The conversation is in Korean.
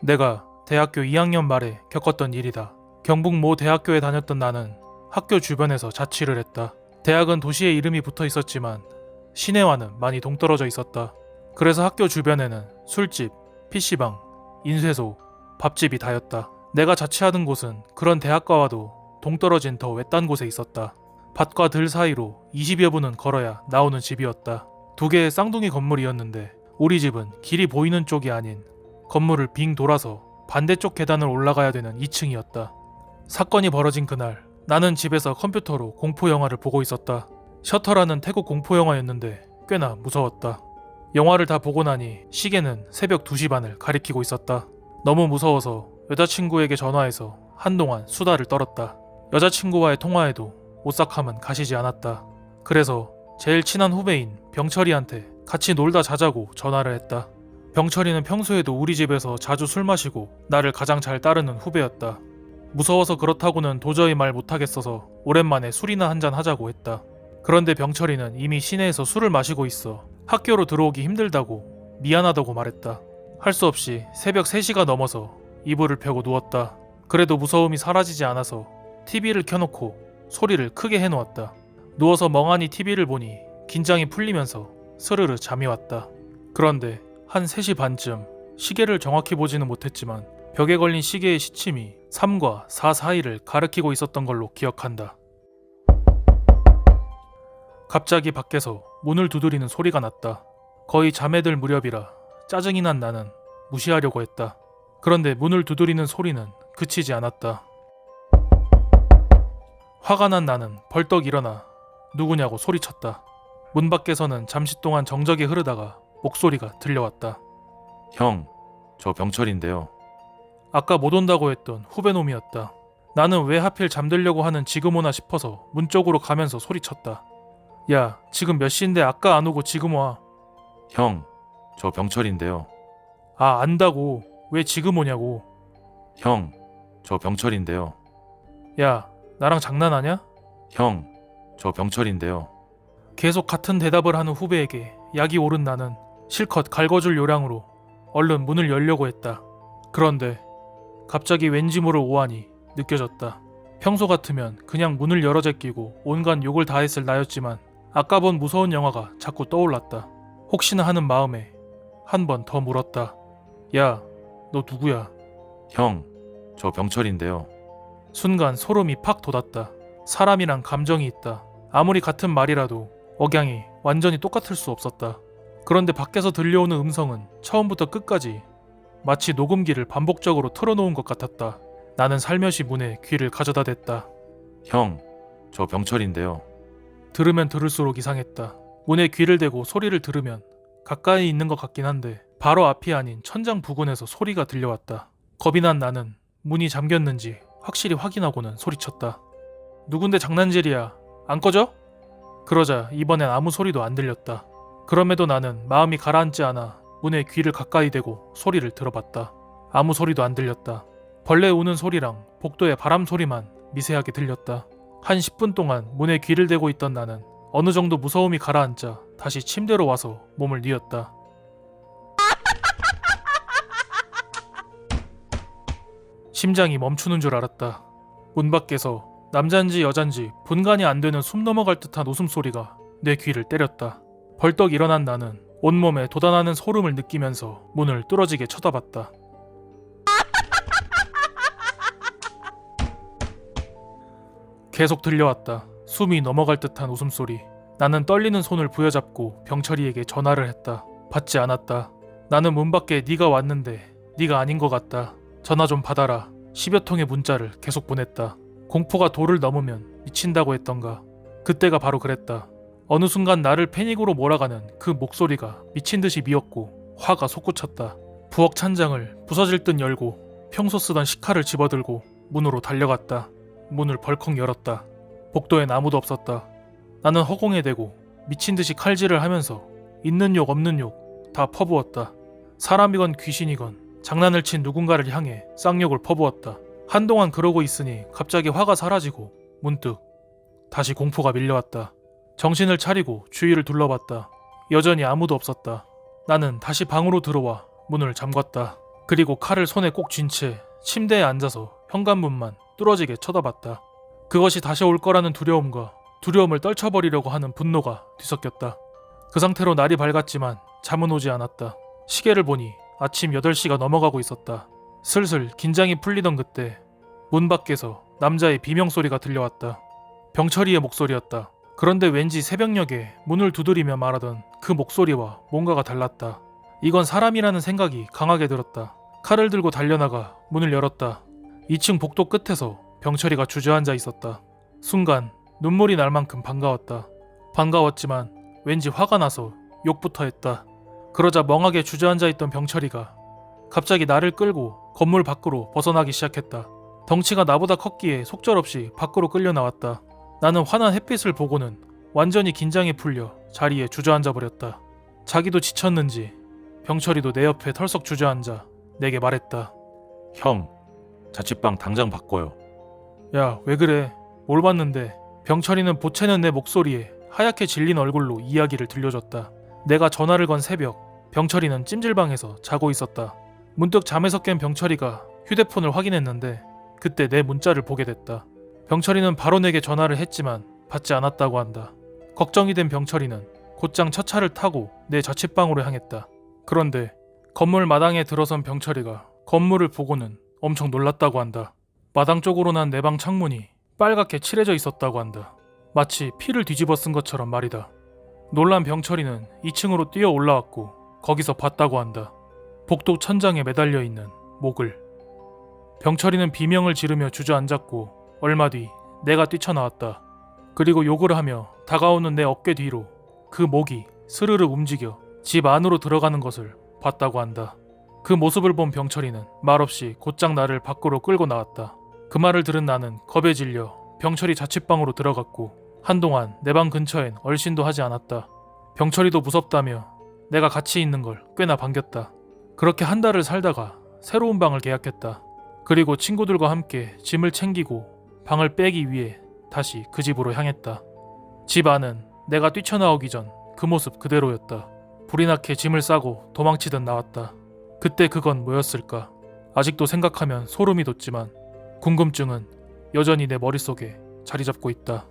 내가 대학교 2학년 말에 겪었던 일이다. 경북 모 대학교에 다녔던 나는 학교 주변에서 자취를 했다. 대학은 도시에 이름이 붙어 있었지만 시내와는 많이 동떨어져 있었다. 그래서 학교 주변에는 술집, PC방, 인쇄소, 밥집이 다였다. 내가 자취하던 곳은 그런 대학가와도 동떨어진 더 외딴 곳에 있었다. 밭과 들 사이로 20여 분은 걸어야 나오는 집이었다. 두 개의 쌍둥이 건물이었는데 우리 집은 길이 보이는 쪽이 아닌 건물을 빙 돌아서 반대쪽 계단을 올라가야 되는 2층이었다. 사건이 벌어진 그날 나는 집에서 컴퓨터로 공포 영화를 보고 있었다. 셔터라는 태국 공포 영화였는데 꽤나 무서웠다. 영화를 다 보고 나니 시계는 새벽 2시 반을 가리키고 있었다. 너무 무서워서 여자친구에게 전화해서 한동안 수다를 떨었다. 여자친구와의 통화에도 오싹함은 가시지 않았다. 그래서 제일 친한 후배인 병철이한테 같이 놀다 자자고 전화를 했다. 병철이는 평소에도 우리 집에서 자주 술 마시고 나를 가장 잘 따르는 후배였다. 무서워서 그렇다고는 도저히 말 못하겠어서 오랜만에 술이나 한잔 하자고 했다. 그런데 병철이는 이미 시내에서 술을 마시고 있어 학교로 들어오기 힘들다고 미안하다고 말했다. 할 수 없이 새벽 3시가 넘어서 이불을 펴고 누웠다. 그래도 무서움이 사라지지 않아서 TV를 켜놓고 소리를 크게 해놓았다. 누워서 멍하니 TV를 보니 긴장이 풀리면서 스르르 잠이 왔다. 그런데 한 3시 반쯤 시계를 정확히 보지는 못했지만 벽에 걸린 시계의 시침이 3과 4 사이를 가리키고 있었던 걸로 기억한다. 갑자기 밖에서 문을 두드리는 소리가 났다. 거의 잠에 들 무렵이라 짜증이 난 나는 무시하려고 했다. 그런데 문을 두드리는 소리는 그치지 않았다. 화가 난 나는 벌떡 일어나 누구냐고 소리쳤다. 문 밖에서는 잠시 동안 정적이 흐르다가 목소리가 들려왔다. 형, 저 병철인데요. 아까 못 온다고 했던 후배놈이었다. 나는 왜 하필 잠들려고 하는 지금 오나 싶어서 문 쪽으로 가면서 소리쳤다. 야, 지금 몇 시인데 아까 안 오고 지금 와. 형, 저 병철인데요. 아, 안다고. 왜 지금 오냐고. 형, 저 병철인데요. 야, 나랑 장난하냐? 형, 저 병철인데요. 계속 같은 대답을 하는 후배에게 약이 오른 나는 실컷 갈궈줄 요량으로 얼른 문을 열려고 했다. 그런데 갑자기 왠지 모를 오한이 느껴졌다. 평소 같으면 그냥 문을 열어 제끼고 온갖 욕을 다 했을 나였지만 아까 본 무서운 영화가 자꾸 떠올랐다. 혹시나 하는 마음에 한 번 더 물었다. 야, 너 누구야? 형, 저 병철인데요. 순간 소름이 팍 돋았다. 사람이란 감정이 있다. 아무리 같은 말이라도 억양이 완전히 똑같을 수 없었다. 그런데 밖에서 들려오는 음성은 처음부터 끝까지 마치 녹음기를 반복적으로 틀어놓은 것 같았다. 나는 살며시 문에 귀를 가져다 댔다. 형, 저 병철인데요. 들으면 들을수록 이상했다. 문에 귀를 대고 소리를 들으면 가까이 있는 것 같긴 한데 바로 앞이 아닌 천장 부근에서 소리가 들려왔다. 겁이 난 나는 문이 잠겼는지 확실히 확인하고는 소리쳤다. 누군데 장난질이야. 안 꺼져? 그러자 이번엔 아무 소리도 안 들렸다. 그럼에도 나는 마음이 가라앉지 않아 문에 귀를 가까이 대고 소리를 들어봤다. 아무 소리도 안 들렸다. 벌레 우는 소리랑 복도의 바람 소리만 미세하게 들렸다. 한 10분 동안 문에 귀를 대고 있던 나는 어느 정도 무서움이 가라앉자 다시 침대로 와서 몸을 뉘었다. 심장이 멈추는 줄 알았다. 문 밖에서 남잔지 여잔지 분간이 안 되는 숨 넘어갈 듯한 웃음소리가 내 귀를 때렸다. 벌떡 일어난 나는 온몸에 돋아나는 소름을 느끼면서 문을 뚫어지게 쳐다봤다. 계속 들려왔다. 숨이 넘어갈 듯한 웃음소리. 나는 떨리는 손을 부여잡고 병철이에게 전화를 했다. 받지 않았다. 나는 문 밖에 네가 왔는데 네가 아닌 것 같다. 전화 좀 받아라. 10여 통의 문자를 계속 보냈다. 공포가 도를 넘으면 미친다고 했던가. 그때가 바로 그랬다. 어느 순간 나를 패닉으로 몰아가는 그 목소리가 미친 듯이 미었고 화가 솟구쳤다. 부엌 찬장을 부서질 듯 열고 평소 쓰던 식칼을 집어들고 문으로 달려갔다. 문을 벌컥 열었다. 복도엔 아무도 없었다. 나는 허공에 대고 미친 듯이 칼질을 하면서 있는 욕 없는 욕 다 퍼부었다. 사람이건 귀신이건 장난을 친 누군가를 향해 쌍욕을 퍼부었다. 한동안 그러고 있으니 갑자기 화가 사라지고 문득 다시 공포가 밀려왔다. 정신을 차리고 주위를 둘러봤다. 여전히 아무도 없었다. 나는 다시 방으로 들어와 문을 잠갔다. 그리고 칼을 손에 꼭 쥔 채 침대에 앉아서 현관문만 뚫어지게 쳐다봤다. 그것이 다시 올 거라는 두려움과 두려움을 떨쳐버리려고 하는 분노가 뒤섞였다. 그 상태로 날이 밝았지만 잠은 오지 않았다. 시계를 보니 아침 8시가 넘어가고 있었다. 슬슬 긴장이 풀리던 그때 문 밖에서 남자의 비명소리가 들려왔다. 병철이의 목소리였다. 그런데 왠지 새벽녘에 문을 두드리며 말하던 그 목소리와 뭔가가 달랐다. 이건 사람이라는 생각이 강하게 들었다. 칼을 들고 달려나가 문을 열었다. 2층 복도 끝에서 병철이가 주저앉아 있었다. 순간 눈물이 날 만큼 반가웠다. 반가웠지만 왠지 화가 나서 욕부터 했다. 그러자 멍하게 주저앉아 있던 병철이가 갑자기 나를 끌고 건물 밖으로 벗어나기 시작했다. 덩치가 나보다 컸기에 속절없이 밖으로 끌려 나왔다. 나는 환한 햇빛을 보고는 완전히 긴장이 풀려 자리에 주저앉아 버렸다. 자기도 지쳤는지 병철이도 내 옆에 털썩 주저앉아 내게 말했다. 형, 자취방 당장 바꿔요. 야, 왜 그래? 뭘 봤는데? 병철이는 보채는 내 목소리에 하얗게 질린 얼굴로 이야기를 들려줬다. 내가 전화를 건 새벽, 병철이는 찜질방에서 자고 있었다. 문득 잠에서 깬 병철이가 휴대폰을 확인했는데 그때 내 문자를 보게 됐다. 병철이는 바로 내게 전화를 했지만 받지 않았다고 한다. 걱정이 된 병철이는 곧장 첫 차를 타고 내 자취방으로 향했다. 그런데 건물 마당에 들어선 병철이가 건물을 보고는 엄청 놀랐다고 한다. 마당 쪽으로 난 내 방 창문이 빨갛게 칠해져 있었다고 한다. 마치 피를 뒤집어 쓴 것처럼 말이다. 놀란 병철이는 2층으로 뛰어 올라왔고 거기서 봤다고 한다. 복도 천장에 매달려 있는 목을. 병철이는 비명을 지르며 주저앉았고 얼마 뒤 내가 뛰쳐나왔다. 그리고 욕을 하며 다가오는 내 어깨 뒤로 그 목이 스르르 움직여 집 안으로 들어가는 것을 봤다고 한다. 그 모습을 본 병철이는 말없이 곧장 나를 밖으로 끌고 나왔다. 그 말을 들은 나는 겁에 질려 병철이 자취방으로 들어갔고 한동안 내 방 근처엔 얼씬도 하지 않았다. 병철이도 무섭다며 내가 같이 있는 걸 꽤나 반겼다. 그렇게 한 달을 살다가 새로운 방을 계약했다. 그리고 친구들과 함께 짐을 챙기고 방을 빼기 위해 다시 그 집으로 향했다. 집 안은 내가 뛰쳐나오기 전 그 모습 그대로였다. 불이 나게 짐을 싸고 도망치듯 나왔다. 그때 그건 뭐였을까? 아직도 생각하면 소름이 돋지만 궁금증은 여전히 내 머릿속에 자리 잡고 있다.